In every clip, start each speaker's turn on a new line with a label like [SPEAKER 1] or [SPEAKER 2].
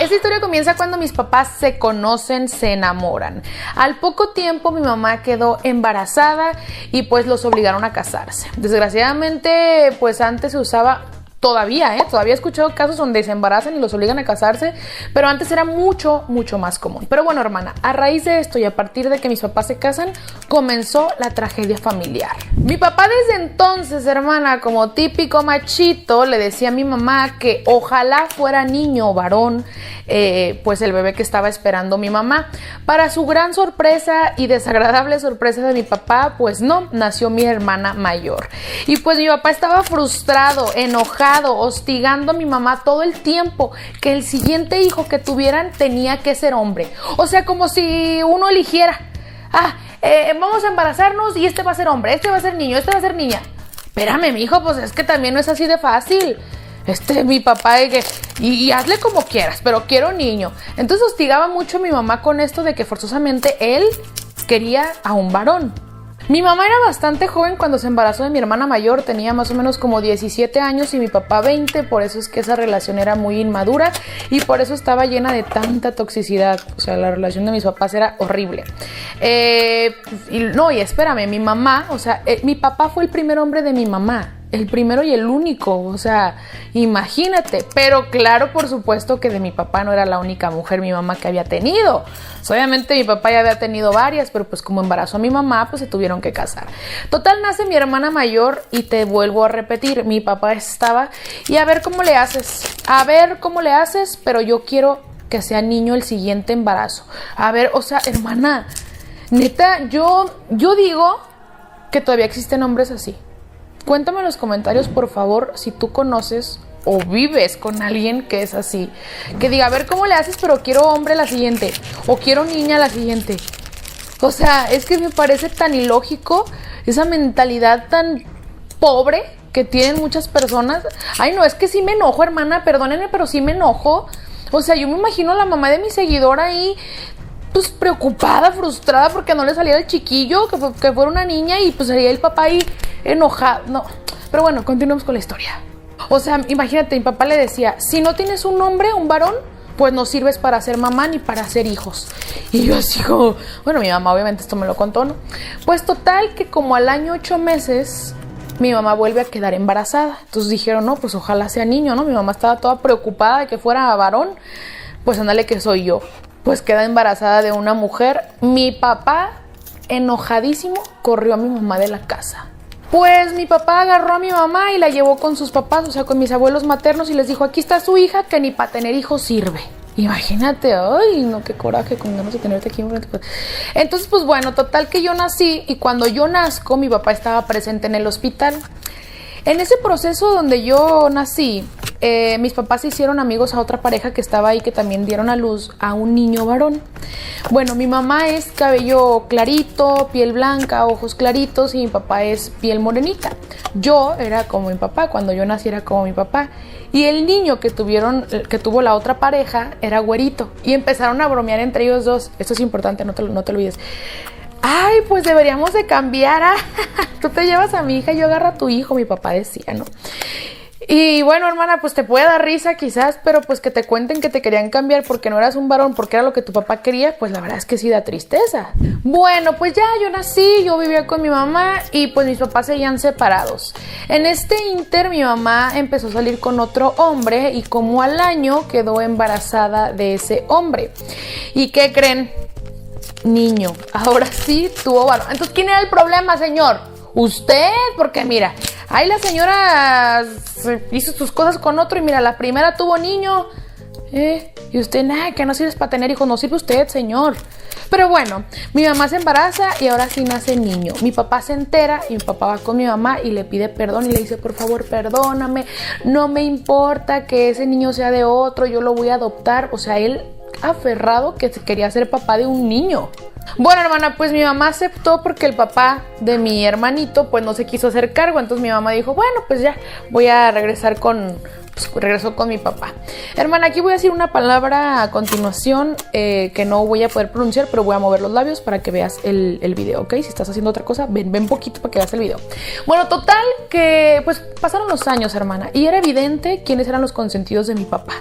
[SPEAKER 1] Esta historia comienza cuando mis papás se conocen, se enamoran. Al poco tiempo mi mamá quedó embarazada y pues los obligaron a casarse. Desgraciadamente, pues antes se usaba... Todavía he escuchado casos donde se embarazan y los obligan a casarse, pero antes era mucho más común. Pero bueno, hermana, a raíz de esto y a partir de que mis papás se casan, comenzó la tragedia familiar. Mi papá desde entonces, hermana, como típico machito, le decía a mi mamá que ojalá fuera niño o varón, pues el bebé que estaba esperando mi mamá. Para su gran sorpresa y desagradable sorpresa de mi papá, pues no, nació mi hermana mayor. Y pues mi papá estaba frustrado, enojado, hostigando a mi mamá todo el tiempo, que el siguiente hijo que tuvieran tenía que ser hombre. O sea, como si uno eligiera, vamos a embarazarnos y este va a ser hombre, este va a ser niño, este va a ser niña. Espérame, mijo, pues es que también no es así de fácil. Mi papá y hazle como quieras, pero quiero niño. Entonces hostigaba mucho a mi mamá con esto de que forzosamente él quería a un varón. Mi mamá era bastante joven cuando se embarazó de mi hermana mayor, tenía más o menos como 17 años y mi papá 20, por eso es que esa relación era muy inmadura y por eso estaba llena de tanta toxicidad. O sea, la relación de mis papás era horrible. Y espérame, mi mamá, mi papá fue el primer hombre de mi mamá. El primero y el único, o sea, imagínate. Pero claro, por supuesto que de mi papá no era la única mujer mi mamá que había tenido. Obviamente mi papá ya había tenido varias, pero pues como embarazó a mi mamá, pues se tuvieron que casar. Total, nace mi hermana mayor y te vuelvo a repetir, mi papá estaba, y a ver cómo le haces, pero yo quiero que sea niño el siguiente embarazo. A ver, hermana, neta, yo digo que todavía existen hombres así. Cuéntame en los comentarios, por favor, si tú conoces o vives con alguien que es así. Que diga, a ver cómo le haces, pero quiero hombre la siguiente. O quiero niña la siguiente. O sea, es que me parece tan ilógico esa mentalidad tan pobre que tienen muchas personas. Ay, no, es que sí me enojo, hermana, perdónenme, pero sí me enojo. O sea, yo me imagino a la mamá de mi seguidora ahí, pues preocupada, frustrada porque no le saliera el chiquillo, que fuera una niña, y pues salía el papá ahí enojado. No, pero bueno, continuemos con la historia. O sea, imagínate, mi papá le decía, si no tienes un hombre, un varón, pues no sirves para ser mamá ni para hacer hijos. Y yo así como, bueno, mi mamá obviamente esto me lo contó, ¿no? Pues total que como al año 8 meses, mi mamá vuelve a quedar embarazada. Entonces dijeron, no, pues ojalá sea niño, ¿no? Mi mamá estaba toda preocupada de que fuera varón. Pues ándale que soy yo. Pues queda embarazada de una mujer. Mi papá, enojadísimo, corrió a mi mamá de la casa. Pues mi papá agarró a mi mamá y la llevó con sus papás, o sea, con mis abuelos maternos, y les dijo, aquí está su hija que ni para tener hijos sirve. Imagínate, ay, no, qué coraje con ganas de tenerte aquí enfrente. Entonces, pues bueno, total que yo nací, y cuando yo nazco, mi papá estaba presente en el hospital. En ese proceso donde yo nací, mis papás se hicieron amigos a otra pareja que estaba ahí, que también dieron a luz a un niño varón. Bueno, mi mamá es cabello clarito, piel blanca, ojos claritos, y mi papá es piel morenita. Yo era como mi papá, cuando yo nací era como mi papá. Y el niño que tuvo la otra pareja era güerito. Y empezaron a bromear entre ellos dos. Esto es importante, no te olvides. Ay, pues deberíamos de cambiar. Tú te llevas a mi hija y yo agarro a tu hijo, mi papá decía, ¿no? Y bueno, hermana, pues te puede dar risa quizás, pero pues que te cuenten que te querían cambiar porque no eras un varón, porque era lo que tu papá quería, pues la verdad es que sí da tristeza. Bueno, pues ya yo nací, yo vivía con mi mamá y pues mis papás seguían separados. En este inter mi mamá empezó a salir con otro hombre y como al año quedó embarazada de ese hombre. ¿Y qué creen? Niño. Ahora sí tuvo varón. Entonces, ¿quién era el problema, señor? Usted, porque mira, ahí la señora hizo sus cosas con otro y mira, la primera tuvo niño. Y usted, nada, que no sirves para tener hijos, no sirve usted, señor. Pero bueno, mi mamá se embaraza y ahora sí nace niño. Mi papá se entera y mi papá va con mi mamá y le pide perdón y le dice, por favor, perdóname, no me importa que ese niño sea de otro, yo lo voy a adoptar. O sea, él aferrado que quería ser papá de un niño. Bueno, hermana, pues mi mamá aceptó porque el papá de mi hermanito pues no se quiso hacer cargo. Entonces mi mamá dijo, bueno, pues ya voy a regresar regresó con mi papá. Hermana, aquí voy a decir una palabra a continuación que no voy a poder pronunciar, pero voy a mover los labios para que veas el video, ¿ok? Si estás haciendo otra cosa, ven poquito para que veas el video. Bueno, total que pues pasaron los años, hermana, y era evidente quiénes eran los consentidos de mi papá.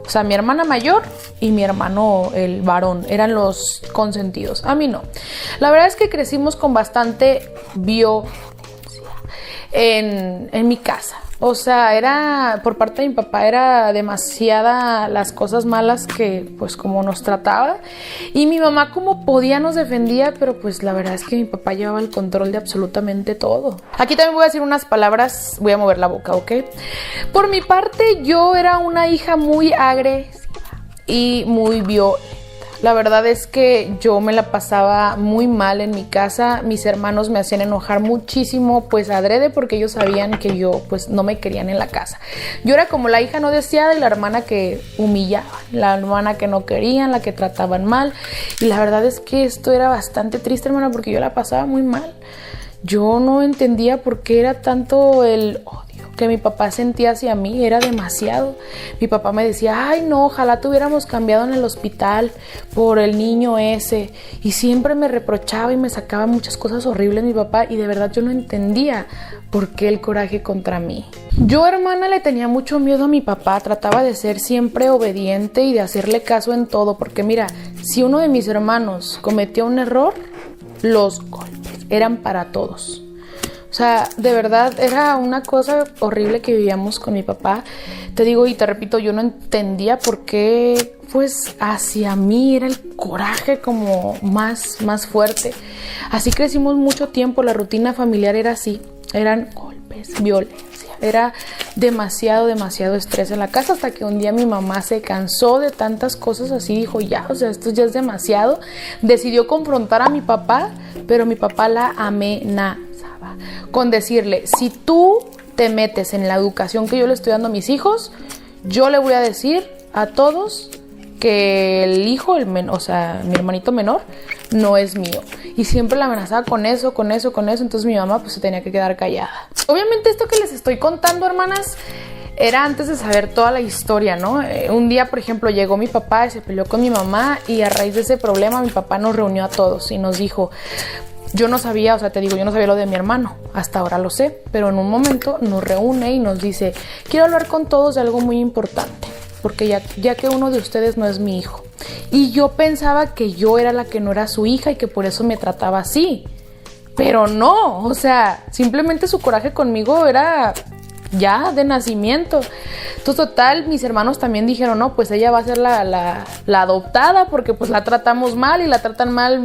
[SPEAKER 1] O O sea, mi hermana mayor y mi hermano, el varón, eran los consentidos. A mí no. La verdad es que crecimos con bastante violencia en mi casa. O sea, era, por parte de mi papá, era demasiada las cosas malas que, pues, como nos trataba. Y mi mamá, como podía, nos defendía, pero pues la verdad es que mi papá llevaba el control de absolutamente todo. Aquí también voy a decir unas palabras, voy a mover la boca, ¿ok? Por mi parte, yo era una hija muy agresiva y muy violenta. La verdad es que yo me la pasaba muy mal en mi casa. Mis hermanos me hacían enojar muchísimo, pues adrede, porque ellos sabían que yo pues no me querían en la casa. Yo era como la hija no deseada y la hermana que humillaban, la hermana que no querían, la que trataban mal. Y la verdad es que esto era bastante triste, hermana, porque yo la pasaba muy mal. Yo no entendía por qué era tanto el odio que mi papá sentía hacia mí, era demasiado. Mi papá me decía, ay no, ojalá te hubiéramos cambiado en el hospital por el niño ese. Y siempre me reprochaba y me sacaba muchas cosas horribles mi papá, y de verdad yo no entendía por qué el coraje contra mí. Yo, hermana, le tenía mucho miedo a mi papá, trataba de ser siempre obediente y de hacerle caso en todo, porque mira, si uno de mis hermanos cometía un error, los golpes eran para todos. O sea, de verdad era una cosa horrible que vivíamos con mi papá. Te digo y te repito, yo no entendía por qué, pues, hacia mí era el coraje como más fuerte. Así crecimos mucho tiempo, la rutina familiar era así, eran golpes, violencia. Era demasiado estrés en la casa, hasta que un día mi mamá se cansó de tantas cosas así, dijo ya, o sea, esto ya es demasiado. Decidió confrontar a mi papá, pero mi papá la amenazaba con decirle, si tú te metes en la educación que yo le estoy dando a mis hijos, yo le voy a decir a todos que el hijo, o sea, mi hermanito menor, no es mío. Y siempre la amenazaba con eso. Entonces mi mamá pues se tenía que quedar callada. Obviamente esto que les estoy contando, hermanas, era antes de saber toda la historia, ¿no? Un día, por ejemplo, llegó mi papá y se peleó con mi mamá, y a raíz de ese problema mi papá nos reunió a todos y nos dijo, yo no sabía, o sea, te digo, yo no sabía lo de mi hermano, hasta ahora lo sé, pero en un momento nos reúne y nos dice, quiero hablar con todos de algo muy importante, porque ya que uno de ustedes no es mi hijo. Y yo pensaba que yo era la que no era su hija y que por eso me trataba así. Pero no, o sea, simplemente su coraje conmigo era ya de nacimiento. Entonces, total, mis hermanos también dijeron, no, pues ella va a ser la adoptada, porque pues la tratamos mal y la trata mal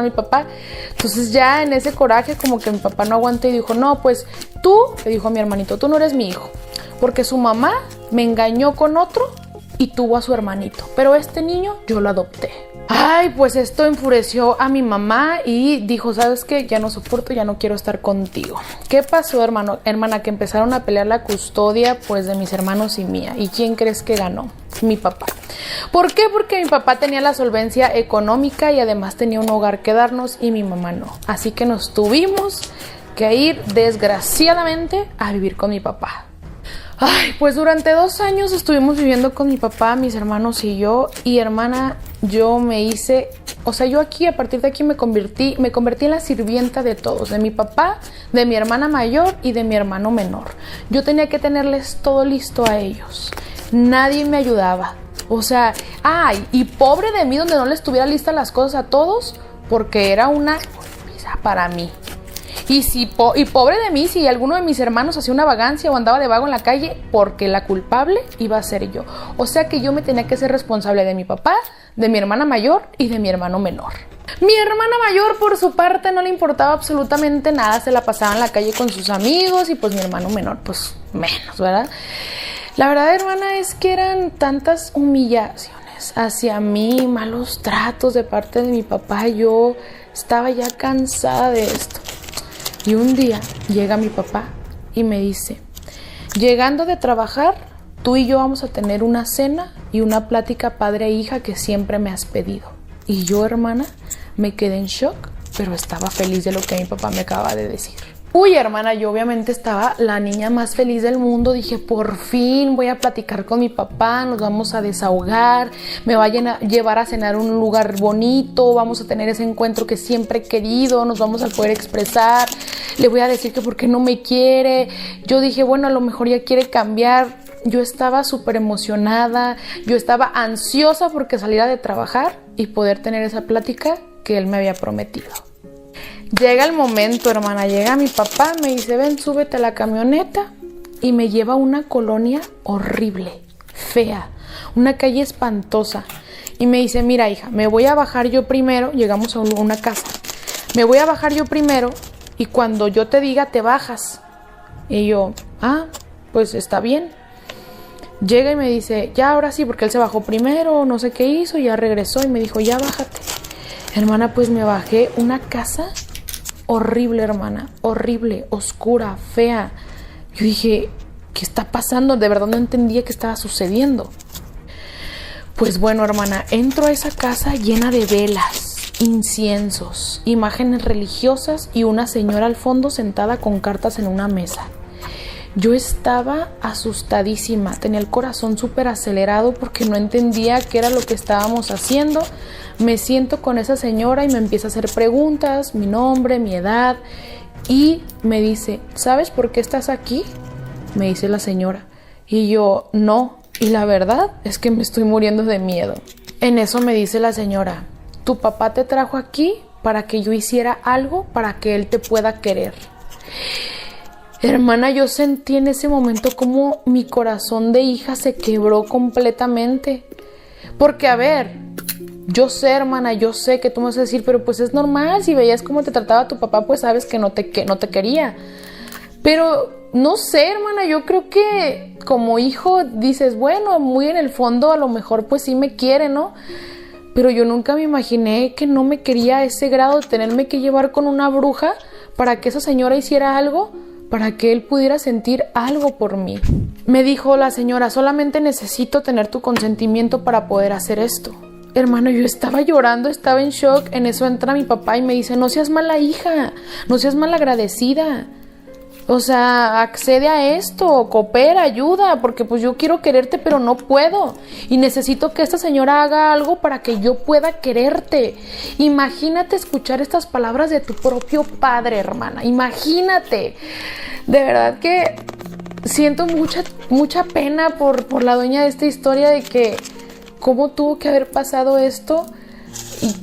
[SPEAKER 1] mi papá. Entonces ya en ese coraje como que mi papá no aguantó y dijo, no, pues tú, le dijo a mi hermanito, tú no eres mi hijo, porque su mamá me engañó con otro y tuvo a su hermanito, pero este niño yo lo adopté. Ay, pues esto enfureció a mi mamá y dijo, ¿sabes qué? Ya no soporto, ya no quiero estar contigo. ¿Qué pasó, hermana? Que empezaron a pelear la custodia, pues, de mis hermanos y mía. ¿Y quién crees que ganó? Mi papá. ¿Por qué? Porque mi papá tenía la solvencia económica y además tenía un hogar que darnos y mi mamá no. Así que nos tuvimos que ir, desgraciadamente, a vivir con mi papá. Ay, pues durante 2 años estuvimos viviendo con mi papá, mis hermanos y yo. Y hermana, yo me hice, o sea, yo aquí, a partir de aquí me convertí en la sirvienta de todos, de mi papá, de mi hermana mayor y de mi hermano menor. Yo tenía que tenerles todo listo a ellos. Nadie me ayudaba. O sea, ay, y pobre de mí donde no les tuviera listas las cosas a todos, porque era una golpiza para mí. Y pobre de mí si alguno de mis hermanos hacía una vagancia o andaba de vago en la calle, porque la culpable iba a ser yo. O sea que yo me tenía que ser responsable de mi papá, de mi hermana mayor y de mi hermano menor. Mi hermana mayor, por su parte, no le importaba absolutamente nada, se la pasaba en la calle con sus amigos, y pues mi hermano menor, pues menos, ¿verdad? La verdad, hermana, es que eran tantas humillaciones hacia mí, malos tratos de parte de mi papá. Yo estaba ya cansada de esto. Y un día llega mi papá y me dice, llegando de trabajar, tú y yo vamos a tener una cena y una plática padre e hija que siempre me has pedido. Y yo, hermana, me quedé en shock, pero estaba feliz de lo que mi papá me acaba de decir. Uy, hermana, yo obviamente estaba la niña más feliz del mundo. Dije, por fin voy a platicar con mi papá, nos vamos a desahogar, me va a llevar a cenar a un lugar bonito, vamos a tener ese encuentro que siempre he querido, nos vamos a poder expresar, le voy a decir que por qué no me quiere. Yo dije, bueno, a lo mejor ya quiere cambiar. yo estaba súper emocionada, yo estaba ansiosa porque saliera de trabajar y poder tener esa plática que él me había prometido. Llega el momento, hermana, llega mi papá, me dice, ven, súbete a la camioneta, y me lleva a una colonia horrible, fea, una calle espantosa, y me dice, mira, hija, me voy a bajar yo primero, llegamos a una casa, me voy a bajar yo primero, y cuando yo te diga, te bajas. Y yo, pues está bien. Llega y me dice, ya ahora sí, porque él se bajó primero, no sé qué hizo, ya regresó y me dijo, ya bájate. Hermana, pues me bajé, una casa horrible, hermana, horrible, oscura, fea. Yo dije, ¿qué está pasando? De verdad no entendía qué estaba sucediendo. Pues bueno, hermana, entro a esa casa llena de velas, inciensos, imágenes religiosas y una señora al fondo sentada con cartas en una mesa. Yo estaba asustadísima, tenía el corazón súper acelerado porque no entendía qué era lo que estábamos haciendo. Me siento con esa señora y me empieza a hacer preguntas, mi nombre, mi edad, y me dice, ¿sabes por qué estás aquí? Me dice la señora. Y yo, no, y la verdad es que me estoy muriendo de miedo. En eso me dice la señora, tu papá te trajo aquí para que yo hiciera algo para que él te pueda querer. Hermana, yo sentí en ese momento como mi corazón de hija se quebró completamente. Porque, a ver, yo sé, hermana, yo sé que tú me vas a decir, pero pues es normal, si veías cómo te trataba tu papá, pues sabes que no te quería. Pero, no sé, hermana, yo creo que como hijo dices, bueno, muy en el fondo a lo mejor pues sí me quiere, ¿no? Pero yo nunca me imaginé que no me quería a ese grado de tenerme que llevar con una bruja para que esa señora hiciera algo, para que él pudiera sentir algo por mí. Me dijo la señora, solamente necesito tener tu consentimiento para poder hacer esto. Hermano, yo estaba llorando, estaba en shock. En eso entra mi papá y me dice, no seas mala hija, no seas malagradecida. O sea, accede a esto, coopera, ayuda, porque pues yo quiero quererte, pero no puedo. Y necesito que esta señora haga algo para que yo pueda quererte. Imagínate escuchar estas palabras de tu propio padre, hermana. Imagínate. De verdad que siento mucha pena por la dueña de esta historia, de que cómo tuvo que haber pasado esto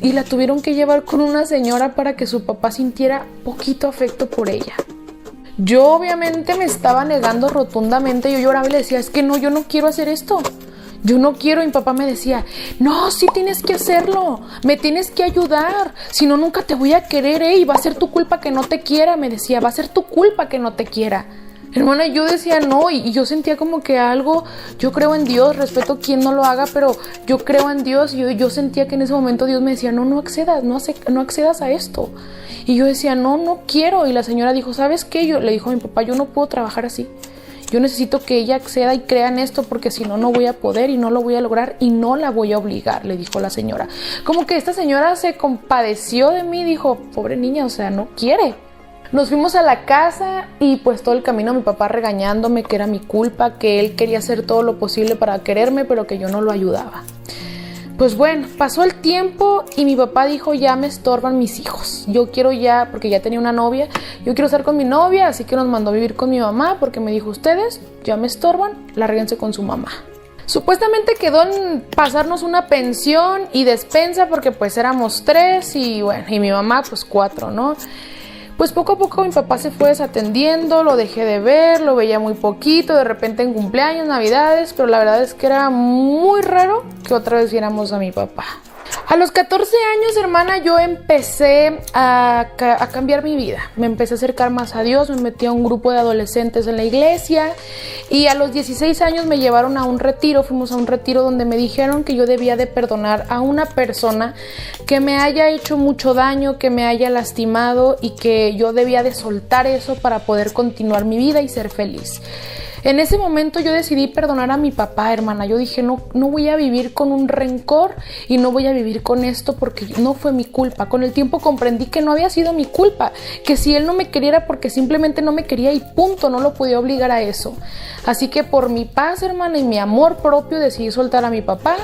[SPEAKER 1] y la tuvieron que llevar con una señora para que su papá sintiera poquito afecto por ella. Yo obviamente me estaba negando rotundamente, yo lloraba y le decía, es que no, yo no quiero hacer esto, yo no quiero. Y mi papá me decía, no, sí tienes que hacerlo, me tienes que ayudar, si no nunca te voy a querer, y va a ser tu culpa que no te quiera, me decía, va a ser tu culpa que no te quiera. Hermana, yo decía no, y yo sentía como que algo, yo creo en Dios, respeto quien no lo haga, pero yo creo en Dios, y yo sentía que en ese momento Dios me decía, no accedas, no accedas a esto. Y yo decía, no quiero. Y la señora dijo, ¿sabes qué? Yo le dijo a mi papá, yo no puedo trabajar así. Yo necesito que ella acceda y crea en esto, porque si no, no voy a poder y no lo voy a lograr y no la voy a obligar, le dijo la señora. Como que esta señora se compadeció de mí, dijo, pobre niña, o sea, no quiere. Nos fuimos a la casa y pues todo el camino mi papá regañándome que era mi culpa, que él quería hacer todo lo posible para quererme, pero que yo no lo ayudaba. Pues bueno, pasó el tiempo y mi papá dijo, ya me estorban mis hijos. Yo quiero ya, porque ya tenía una novia, yo quiero estar con mi novia, así que nos mandó a vivir con mi mamá, porque me dijo, ustedes ya me estorban, lárguense con su mamá. Supuestamente quedó en pasarnos una pensión y despensa, porque pues éramos 3 y bueno, y mi mamá pues 4, ¿no? Pues poco a poco mi papá se fue desatendiendo, lo dejé de ver, lo veía muy poquito, de repente en cumpleaños, navidades, pero la verdad es que era muy raro que otra vez viéramos a mi papá. A los 14 años, hermana, yo empecé a cambiar mi vida. Me empecé a acercar más a Dios, me metí a un grupo de adolescentes en la iglesia y a los 16 años me llevaron a un retiro, fuimos a un retiro donde me dijeron que yo debía de perdonar a una persona que me haya hecho mucho daño, que me haya lastimado y que yo debía de soltar eso para poder continuar mi vida y ser feliz. En ese momento yo decidí perdonar a mi papá, hermana. Yo dije, no voy a vivir con un rencor y no voy a vivir con esto porque no fue mi culpa. Con el tiempo comprendí que no había sido mi culpa, que si él no me quería era porque simplemente no me quería y punto, no lo podía obligar a eso. Así que por mi paz, hermana, y mi amor propio decidí soltar a mi papá,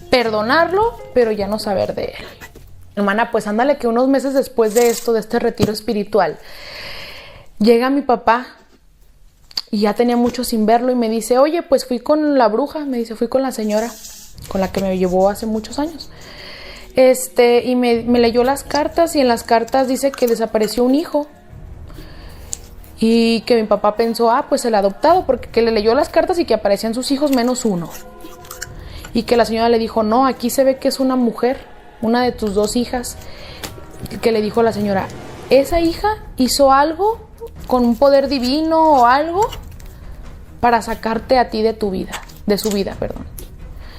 [SPEAKER 1] perdonarlo, pero ya no saber de él. Hermana, pues ándale que unos meses después de esto, de este retiro espiritual, llega mi papá Y ya tenía mucho sin verlo y me dice, oye, pues fui con la bruja, me dice, fui con la señora con la que me llevó hace muchos años. Y me leyó las cartas y en las cartas dice que desapareció un hijo. Y que mi papá pensó, pues el adoptado, porque que le leyó las cartas y que aparecían sus hijos menos uno. Y que la señora le dijo, no, aquí se ve que es una mujer, una de tus 2 hijas. Que le dijo la señora, esa hija hizo algo con un poder divino o algo para sacarte a ti de tu vida, de su vida, perdón.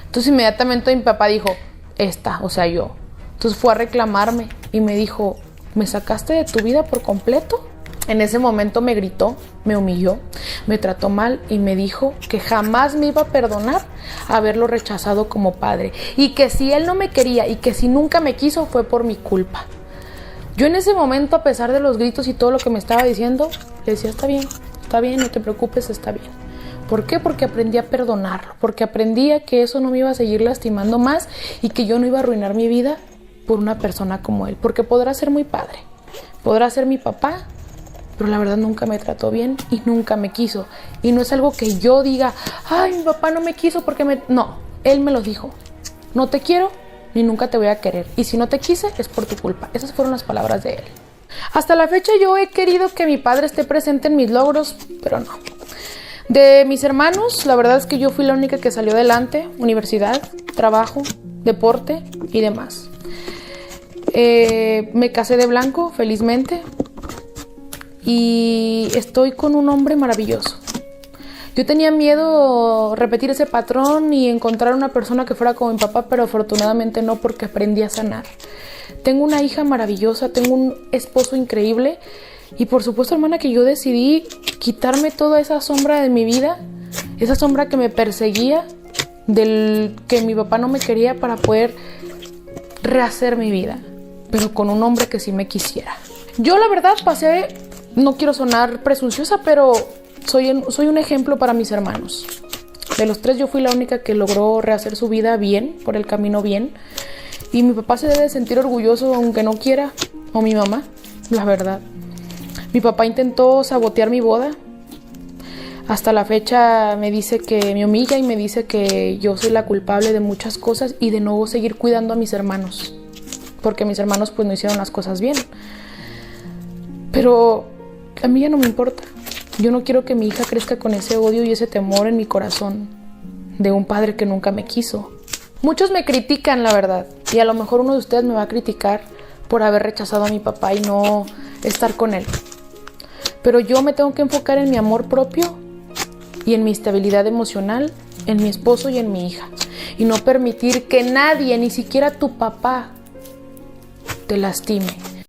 [SPEAKER 1] Entonces inmediatamente mi papá dijo, o sea, yo. Entonces fue a reclamarme y me dijo, ¿me sacaste de tu vida por completo? En ese momento me gritó, me humilló, me trató mal y me dijo que jamás me iba a perdonar haberlo rechazado como padre y que si él no me quería y que si nunca me quiso fue por mi culpa. Yo en ese momento, a pesar de los gritos y todo lo que me estaba diciendo, le decía, está bien, no te preocupes, está bien. ¿Por qué? Porque aprendí a perdonarlo, porque aprendí a que eso no me iba a seguir lastimando más y que yo no iba a arruinar mi vida por una persona como él, porque podrá ser muy padre, podrá ser mi papá, pero la verdad nunca me trató bien y nunca me quiso. Y no es algo que yo diga, ay, mi papá no me quiso porque No, él me lo dijo. No te quiero ni nunca te voy a querer. Y si no te quise es por tu culpa. Esas fueron las palabras de él. Hasta la fecha yo he querido que mi padre esté presente en mis logros, pero no. De mis hermanos, la verdad es que yo fui la única que salió adelante. Universidad, trabajo, deporte y demás. Me casé de blanco, felizmente. Y estoy con un hombre maravilloso. Yo tenía miedo repetir ese patrón y encontrar una persona que fuera como mi papá, pero afortunadamente no, porque aprendí a sanar. Tengo una hija maravillosa, tengo un esposo increíble y por supuesto, hermana, que yo decidí quitarme toda esa sombra de mi vida, esa sombra que me perseguía, del que mi papá no me quería, para poder rehacer mi vida, pero con un hombre que sí me quisiera. Yo la verdad pasé... No quiero sonar presunciosa, pero soy un ejemplo para mis hermanos. De los 3 yo fui la única que logró rehacer su vida bien, por el camino bien. Y mi papá se debe sentir orgulloso aunque no quiera, o mi mamá, la verdad. Mi papá intentó sabotear mi boda. Hasta la fecha me dice que me humilla y me dice que yo soy la culpable de muchas cosas y de no seguir cuidando a mis hermanos. Porque mis hermanos pues no hicieron las cosas bien. Pero a mí ya no me importa. Yo no quiero que mi hija crezca con ese odio y ese temor en mi corazón de un padre que nunca me quiso. Muchos me critican, la verdad, y a lo mejor uno de ustedes me va a criticar por haber rechazado a mi papá y no estar con él. Pero yo me tengo que enfocar en mi amor propio y en mi estabilidad emocional, en mi esposo y en mi hija. Y no permitir que nadie, ni siquiera tu papá, te lastime.